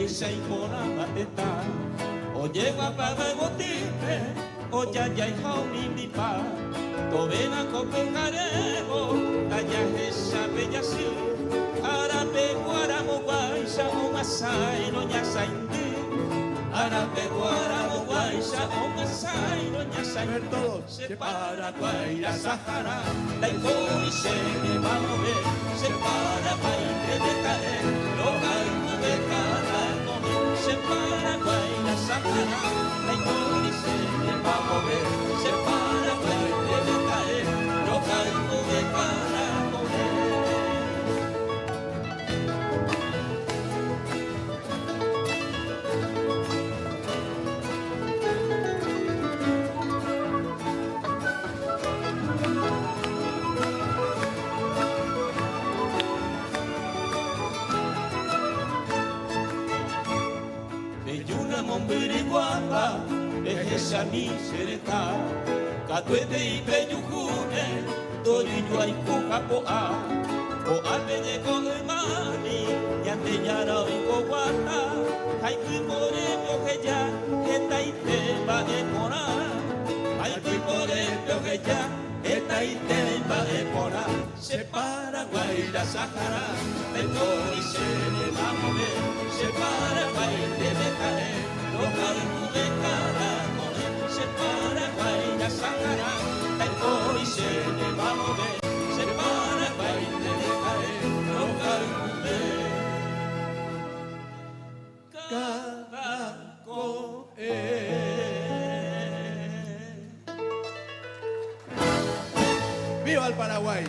Seikona mateta, o lleva para gotipe, o ya y hauni nipa, to vena copengarego, talla esa bella si, arabe guaramo guaisa o masai no ya saindi, arabe guaramo guaisa o masai no ya saindi, se para guaira Sahara, la iconi se me va a mover, se para baile de caer, lo caigo de cara. Se para Guaira Sahara, la iconi se me va a mover. Se para Guaira de caer, no caigo de cara a Mombiriguapa, esa mi sereta, Catuete y Peyujune, Torillo y Cucapoa, o Alpe de Cogemani, y Antellana y Coguata, hay que poner que ya, que Taite va de Cora, hay que poner que ya, que Taite va de Cora, se para Guaira Sahara, el Tori se le va a mover, se para Guaira de caer. Lo caigo de cara con él, se para Guaira Sahara, el cori se le va a mover, se para Guaira de caer, lo caigo de cara con él. ¡Viva el Paraguay!